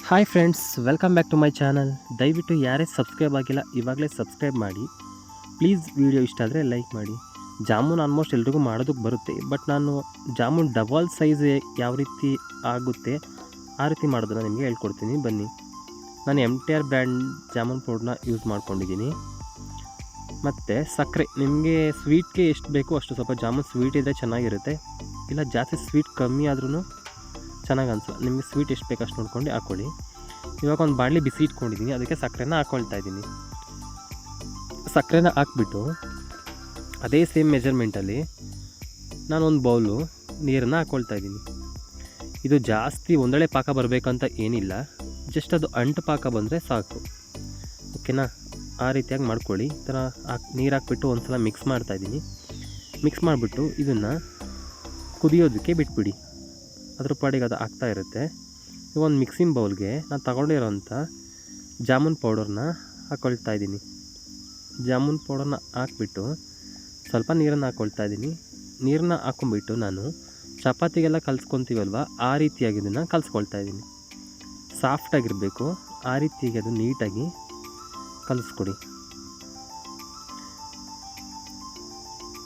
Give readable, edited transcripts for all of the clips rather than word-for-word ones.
Hi friends, welcome back to my channel. ದಯವಿಟ್ಟು ಯಾರೇ subscribe ಆಗಿಲ್ಲ ಇವಾಗಲೇ ಸಬ್ಸ್ಕ್ರೈಬ್ ಮಾಡಿ. ಪ್ಲೀಸ್ ವಿಡಿಯೋ ಇಷ್ಟ ಆದರೆ ಲೈಕ್ ಮಾಡಿ. ಜಾಮೂನ್ ಆಲ್ಮೋಸ್ಟ್ ಎಲ್ರಿಗೂ ಮಾಡೋದಕ್ಕೆ ಬರುತ್ತೆ, ಬಟ್ ನಾನು ಜಾಮೂನ್ ಡಬಲ್ ಸೈಜ್ ಯಾವ ರೀತಿ ಆಗುತ್ತೆ ಆ ರೀತಿ ಮಾಡೋದನ್ನು ನಿಮಗೆ ಹೇಳ್ಕೊಡ್ತೀನಿ. ಬನ್ನಿ. ನಾನು MTR ಬ್ರ್ಯಾಂಡ್ ಜಾಮೂನ್ ಪೌಡ್ರನ್ನ ಯೂಸ್ ಮಾಡ್ಕೊಂಡಿದ್ದೀನಿ. ಮತ್ತು ಸಕ್ಕರೆ ನಿಮಗೆ ಸ್ವೀಟ್ಗೆ ಎಷ್ಟು ಬೇಕೋ ಅಷ್ಟು. ಸ್ವಲ್ಪ ಜಾಮೂನ್ ಸ್ವೀಟ್ ಇದ್ದರೆ ಚೆನ್ನಾಗಿರುತ್ತೆ, ಇಲ್ಲ ಜಾಸ್ತಿ ಸ್ವೀಟ್ ಕಮ್ಮಿ ಆದ್ರೂ ಚೆನ್ನಾಗಿ ಅನಿಸಲ್ಲ. ನಿಮಗೆ ಸ್ವೀಟ್ ಎಷ್ಟು ಬೇಕು ಅಷ್ಟು ನೋಡ್ಕೊಂಡು ಹಾಕ್ಕೊಳ್ಳಿ. ಇವಾಗ ಒಂದು ಬಾಣಲಿ ಬಿಸಿ ಇಟ್ಕೊಂಡಿದ್ದೀನಿ, ಅದಕ್ಕೆ ಸಕ್ಕರೆನ ಹಾಕ್ಕೊಳ್ತಾ ಇದ್ದೀನಿ. ಸಕ್ಕರೆನ ಹಾಕ್ಬಿಟ್ಟು ಅದೇ ಸೇಮ್ ಮೆಜರ್ಮೆಂಟಲ್ಲಿ ನಾನು ಒಂದು ಬೌಲು ನೀರನ್ನು ಹಾಕ್ಕೊಳ್ತಾ ಇದ್ದೀನಿ. ಇದು ಜಾಸ್ತಿ ಒಂದಳೆ ಪಾಕ ಬರಬೇಕಂತ ಏನಿಲ್ಲ, ಜಸ್ಟ್ ಅದು ಅಂಟು ಪಾಕ ಬಂದರೆ ಸಾಕು. ಓಕೆನಾ? ಆ ರೀತಿಯಾಗಿ ಮಾಡ್ಕೊಳ್ಳಿ. ಈ ಥರ ನೀರು ಹಾಕ್ಬಿಟ್ಟು ಒಂದು ಸಲ ಮಿಕ್ಸ್ ಮಾಡ್ತಾಯಿದ್ದೀನಿ. ಮಿಕ್ಸ್ ಮಾಡಿಬಿಟ್ಟು ಇದನ್ನು ಕುದಿಯೋದಕ್ಕೆ ಬಿಟ್ಬಿಡಿ. ಅದ್ರ ಪಾಡಿಗೆ ಅದು ಆಗ್ತಾ ಇರುತ್ತೆ. ಈಗ ಒಂದು ಮಿಕ್ಸಿಂಗ್ ಬೌಲ್ಗೆ ನಾನು ತಗೊಂಡಿರೋಂಥ ಜಾಮೂನ್ ಪೌಡರ್ನ ಹಾಕ್ಕೊಳ್ತಾ ಇದ್ದೀನಿ. ಜಾಮೂನ್ ಪೌಡರ್ನ ಹಾಕ್ಬಿಟ್ಟು ಸ್ವಲ್ಪ ನೀರನ್ನು ಹಾಕ್ಕೊಳ್ತಾ ಇದ್ದೀನಿ. ನೀರನ್ನ ಹಾಕ್ಕೊಂಬಿಟ್ಟು ನಾನು ಚಪಾತಿಗೆಲ್ಲ ಕಲಿಸ್ಕೊತೀವಲ್ವ, ಆ ರೀತಿಯಾಗಿ ಇದನ್ನು ಕಲಿಸ್ಕೊಳ್ತಾ ಇದ್ದೀನಿ. ಸಾಫ್ಟಾಗಿರಬೇಕು, ಆ ರೀತಿಯಾಗಿ ಅದು ನೀಟಾಗಿ ಕಲಿಸ್ಕೊಡಿ.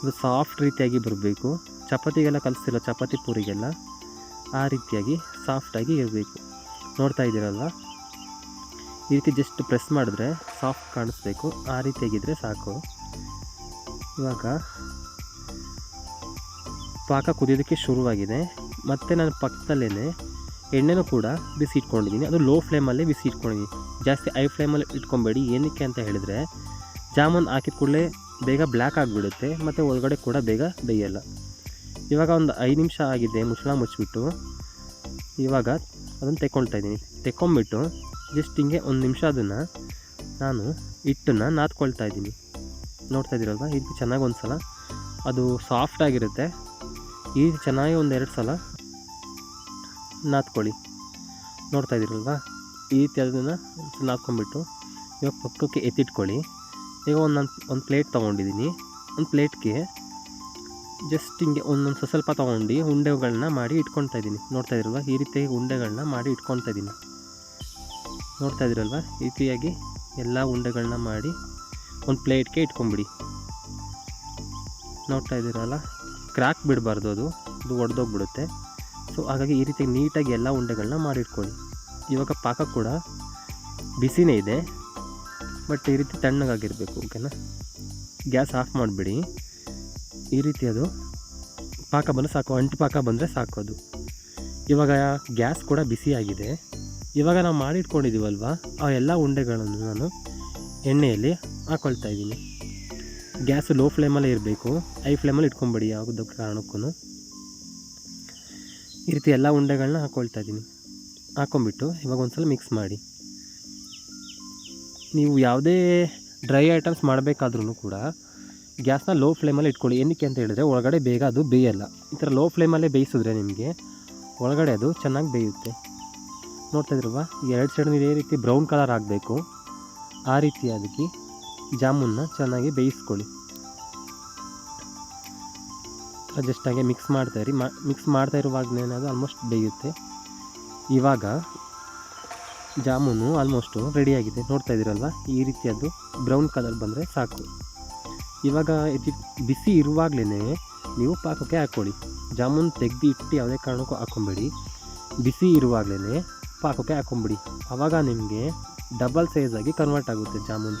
ಇದು ಸಾಫ್ಟ್ ರೀತಿಯಾಗಿ ಬರಬೇಕು. ಚಪಾತಿಗೆಲ್ಲ ಕಲಿಸ್ತಿಲ್ಲ, ಚಪಾತಿ ಪೂರಿಗೆಲ್ಲ ಆ ರೀತಿಯಾಗಿ ಸಾಫ್ಟಾಗಿ ಇರಬೇಕು. ನೋಡ್ತಾ ಇದ್ದೀರಲ್ವ, ಈ ರೀತಿ ಜಸ್ಟ್ ಪ್ರೆಸ್ ಮಾಡಿದ್ರೆ ಸಾಫ್ಟ್ ಕಾಣಿಸ್ಬೇಕು. ಆ ರೀತಿಯಾಗಿದ್ದರೆ ಸಾಕು. ಇವಾಗ ಪಾಕ ಕುದಿಯೋದಕ್ಕೆ ಶುರುವಾಗಿದೆ. ಮತ್ತು ನಾನು ಪಕ್ಕದಲ್ಲೇ ಎಣ್ಣೆನೂ ಕೂಡ ಬಿಸಿ ಇಟ್ಕೊಂಡಿದ್ದೀನಿ. ಅದು ಲೋ ಫ್ಲೇಮಲ್ಲೇ ಬಿಸಿ ಇಟ್ಕೊಂಡಿದ್ದೀನಿ, ಜಾಸ್ತಿ ಹೈ ಫ್ಲೇಮಲ್ಲಿ ಇಟ್ಕೊಬೇಡಿ. ಏನಕ್ಕೆ ಅಂತ ಹೇಳಿದರೆ ಜಾಮೂನ್ ಹಾಕಿದ ಕೂಡಲೇ ಬೇಗ ಬ್ಲ್ಯಾಕ್ ಆಗಿಬಿಡುತ್ತೆ, ಮತ್ತು ಒಳಗಡೆ ಕೂಡ ಬೇಗ ಬೇಯಲ್ಲ. ಇವಾಗ ಒಂದು 5 ನಿಮಿಷ ಆಗಿದೆ. ಮುಚ್ಚಳ ಮುಚ್ಚಿಬಿಟ್ಟು ಇವಾಗ ಅದನ್ನು ತೆಕ್ಕೊಳ್ತಾ ಇದ್ದೀನಿ. ತೆಕ್ಕೊಂಬಿಟ್ಟು ಜಸ್ಟ್ ಹಿಂಗೆ 1 ನಿಮಿಷ ಅದನ್ನು ನಾನು ಹಿಟ್ಟನ್ನು ನಾದ್ಕೊಳ್ತಾ ಇದ್ದೀನಿ. ನೋಡ್ತಾ ಇದ್ದೀರಲ್ವ, ಈ ರೀತಿ ಚೆನ್ನಾಗಿ ಒಂದು ಸಲ ಅದು ಸಾಫ್ಟಾಗಿರುತ್ತೆ. ಈ ರೀತಿ ಚೆನ್ನಾಗಿ 1-2 ಸಲ ನಾದ್ಕೊಳ್ಳಿ. ನೋಡ್ತಾ ಇದ್ದೀರಲ್ವ, ಈ ರೀತಿ ಅದನ್ನು ನಾದ್ಕೊಂಬಿಟ್ಟು ಇವಾಗ ಪಕ್ಕಕ್ಕೆ ಎತ್ತಿಟ್ಕೊಳ್ಳಿ. ಈಗ ಒಂದು ಪ್ಲೇಟ್ ತೊಗೊಂಡಿದ್ದೀನಿ. ಒಂದು ಪ್ಲೇಟ್ಗೆ ಜಸ್ಟ್ ಹಿಂಗೆ ಒಂದೊಂದು ಸ್ವಲ್ಪ ತೊಗೊಂಡು ಉಂಡೆಗಳನ್ನ ಮಾಡಿ ಇಟ್ಕೊಳ್ತಾ ಇದ್ದೀನಿ. ನೋಡ್ತಾ ಇದ್ದೀರಲ್ವ, ಈ ರೀತಿಯಾಗಿ ಉಂಡೆಗಳನ್ನ ಮಾಡಿ ಇಟ್ಕೊಳ್ತಾ ಇದ್ದೀನಿ. ನೋಡ್ತಾ ಇದ್ದೀರಲ್ವ, ಈ ರೀತಿಯಾಗಿ ಎಲ್ಲ ಉಂಡೆಗಳನ್ನ ಮಾಡಿ ಒಂದು ಪ್ಲೇಟ್ಗೆ ಇಟ್ಕೊಂಬಿಡಿ. ನೋಡ್ತಾ ಇದ್ದೀರಲ್ಲ, ಕ್ರ್ಯಾಕ್ ಬಿಡಬಾರ್ದು, ಅದು ಒಡೆದೋಗ್ಬಿಡುತ್ತೆ. ಸೊ ಹಾಗಾಗಿ ಈ ರೀತಿಯಾಗಿ ನೀಟಾಗಿ ಎಲ್ಲ ಉಂಡೆಗಳನ್ನ ಮಾಡಿ ಇಟ್ಕೊಳ್ಳಿ. ಇವಾಗ ಪಾಕ ಕೂಡ ಬಿಸಿನೇ ಇದೆ, ಬಟ್ ಈ ರೀತಿ ತಣ್ಣಗಾಗಿರಬೇಕು. ಓಕೆನಾ? ಗ್ಯಾಸ್ ಆಫ್ ಮಾಡಿಬಿಡಿ. ಈ ರೀತಿ ಅದು ಪಾಕ ಬಂದರೆ ಸಾಕು, ಅಂಟು ಪಾಕ ಬಂದರೆ ಸಾಕು ಅದು. ಇವಾಗ ಗ್ಯಾಸ್ ಕೂಡ ಬಿಸಿಯಾಗಿದೆ. ಇವಾಗ ನಾವು ಮಾಡಿಟ್ಕೊಂಡಿದ್ದೀವಲ್ವ, ಆ ಎಲ್ಲ ಉಂಡೆಗಳನ್ನು ನಾನು ಎಣ್ಣೆಯಲ್ಲಿ ಹಾಕ್ಕೊಳ್ತಾ ಇದ್ದೀನಿ. ಗ್ಯಾಸು ಲೋ ಫ್ಲೇಮಲ್ಲೇ ಇರಬೇಕು, ಹೈ ಫ್ಲೇಮಲ್ಲಿ ಇಟ್ಕೊಂಬೇಡಿ ಯಾವುದೋ ಕಾರಣಕ್ಕೂ. ಈ ರೀತಿ ಎಲ್ಲ ಉಂಡೆಗಳನ್ನ ಹಾಕ್ಕೊಳ್ತಾ ಇದ್ದೀನಿ. ಹಾಕ್ಕೊಂಬಿಟ್ಟು ಇವಾಗ ಒಂದು ಸಲ ಮಿಕ್ಸ್ ಮಾಡಿ. ನೀವು ಯಾವುದೇ ಡ್ರೈ ಐಟಮ್ಸ್ ಮಾಡಬೇಕಾದ್ರೂ ಕೂಡ ಗ್ಯಾಸ್ನ ಲೋ ಫ್ಲೇಮಲ್ಲಿ ಇಟ್ಕೊಳ್ಳಿ. ಏನಕ್ಕೆ ಅಂತ ಹೇಳಿದ್ರೆ ಒಳಗಡೆ ಬೇಗ ಅದು ಬೇಯಲ್ಲ. ಈ ಥರ ಲೋ ಫ್ಲೇಮಲ್ಲೇ ಬೇಯಿಸಿದ್ರೆ ನಿಮಗೆ ಒಳಗಡೆ ಅದು ಚೆನ್ನಾಗಿ ಬೇಯುತ್ತೆ. ನೋಡ್ತಾ ಇದ್ರಲ್ವ, 2 ಸೈಡ್ ಇದೇ ರೀತಿ ಬ್ರೌನ್ ಕಲರ್ ಆಗಬೇಕು. ಆ ರೀತಿಯಾಗಿ ಜಾಮೂನ್ನ ಚೆನ್ನಾಗಿ ಬೇಯಿಸ್ಕೊಳ್ಳಿ. ಜಸ್ಟ್ ಹಾಗೆ ಮಿಕ್ಸ್ ಮಾಡ್ತಾಯಿರಿ. ಮಿಕ್ಸ್ ಮಾಡ್ತಾ ಇರುವಾಗಲೇ ಅದು ಆಲ್ಮೋಸ್ಟ್ ಬೇಯುತ್ತೆ. ಇವಾಗ ಜಾಮೂನು ಆಲ್ಮೋಸ್ಟು ರೆಡಿಯಾಗಿದೆ. ನೋಡ್ತಾ ಇದ್ದೀರಲ್ವ, ಈ ರೀತಿಯದ್ದು ಬ್ರೌನ್ ಕಲರ್ ಬಂದರೆ ಸಾಕು. ಇವಾಗ ಬಿಸಿ ಇರುವಾಗಲೇ ನೀವು ಪಾಕಕ್ಕೆ ಹಾಕ್ಕೊಳ್ಳಿ. ಜಾಮೂನ್ ತೆಗೆದು ಇಟ್ಟು ಯಾವುದೇ ಕಾರಣಕ್ಕೂ ಹಾಕ್ಕೊಂಬೇಡಿ. ಬಿಸಿ ಇರುವಾಗಲೇ ಪಾಕಕ್ಕೆ ಹಾಕ್ಕೊಂಬಿಡಿ. ಆವಾಗ ನಿಮಗೆ ಡಬಲ್ ಸೈಜಾಗಿ ಕನ್ವರ್ಟ್ ಆಗುತ್ತೆ ಜಾಮೂನ್.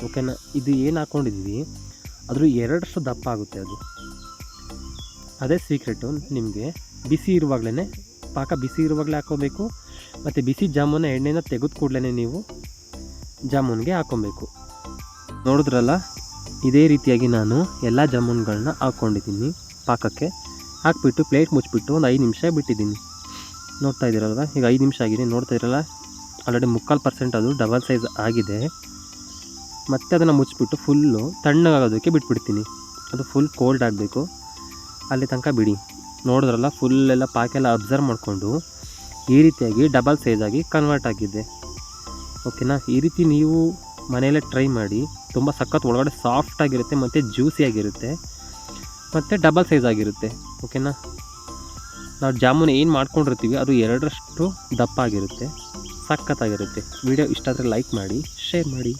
ಓಕೆನಾ? ಇದು ಏನು ಹಾಕ್ಕೊಂಡಿದ್ದೀವಿ ಅದ್ರ 2 ದಪ್ಪ ಆಗುತ್ತೆ ಅದು. ಅದೇ ಸೀಕ್ರೆಟು. ನಿಮಗೆ ಬಿಸಿ ಇರುವಾಗಲೇ ಪಾಕ ಬಿಸಿ ಇರುವಾಗಲೇ ಹಾಕ್ಕೋಬೇಕು, ಮತ್ತು ಬಿಸಿ ಜಾಮೂನ ಎಣ್ಣೆನ ತೆಗೆದು ಕೂಡಲೇ ನೀವು ಜಾಮೂನ್ಗೆ ಹಾಕ್ಕೊಬೇಕು. ನೋಡಿದ್ರಲ್ಲ, ಇದೇ ರೀತಿಯಾಗಿ ನಾನು ಎಲ್ಲ ಜಾಮೂನ್ಗಳನ್ನ ಹಾಕ್ಕೊಂಡಿದ್ದೀನಿ. ಪಾಕಕ್ಕೆ ಹಾಕ್ಬಿಟ್ಟು ಪ್ಲೇಟ್ ಮುಚ್ಚಿಬಿಟ್ಟು ಒಂದು 5 ನಿಮಿಷ ಬಿಟ್ಟಿದ್ದೀನಿ. ನೋಡ್ತಾ ಇದ್ದೀರಲ್ವ, ಈಗ 5 ನಿಮಿಷ ಆಗಿದೆ. ನೋಡ್ತಾ ಇದ್ದೀರಲ್ಲ, ಆಲ್ರೆಡಿ 3/4% ಅದು ಡಬಲ್ ಸೈಜ್ ಆಗಿದೆ. ಮತ್ತು ಅದನ್ನು ಮುಚ್ಚಿಬಿಟ್ಟು ಫುಲ್ಲು ತಣ್ಣಗಾಗೋದಕ್ಕೆ ಬಿಟ್ಬಿಡ್ತೀನಿ. ಅದು ಫುಲ್ ಕೋಲ್ಡ್ ಆಗಬೇಕು, ಅಲ್ಲಿ ತನಕ ಬಿಡಿ. ನೋಡಿದ್ರಲ್ಲ, ಫುಲ್ಲೆಲ್ಲ ಪಾಕೆಲ್ಲ ಅಬ್ಸರ್ವ್ ಮಾಡಿಕೊಂಡು ಈ ರೀತಿಯಾಗಿ ಡಬಲ್ ಸೈಜಾಗಿ ಕನ್ವರ್ಟ್ ಆಗಿದೆ. ಓಕೆನಾ? ಈ ರೀತಿ ನೀವು ಮನೆಯಲ್ಲೇ ಟ್ರೈ ಮಾಡಿ. ತುಂಬ ಸಖತ್ ಒಳಗಡೆ ಸಾಫ್ಟಾಗಿರುತ್ತೆ ಮತ್ತು ಜ್ಯೂಸಿಯಾಗಿರುತ್ತೆ ಮತ್ತು ಡಬಲ್ ಸೈಜ್ ಆಗಿರುತ್ತೆ. ಓಕೆನಾ? ನಾವು ಜಾಮೂನ್ ಏನು ಮಾಡ್ಕೊಂಡಿರ್ತೀವಿ ಅದು 2ರಷ್ಟು ದಪ್ಪ ಆಗಿರುತ್ತೆ. ಸಖತ್ತಾಗಿರುತ್ತೆ. ವಿಡಿಯೋ ಇಷ್ಟ ಆದರೆ ಲೈಕ್ ಮಾಡಿ, ಶೇರ್ ಮಾಡಿ.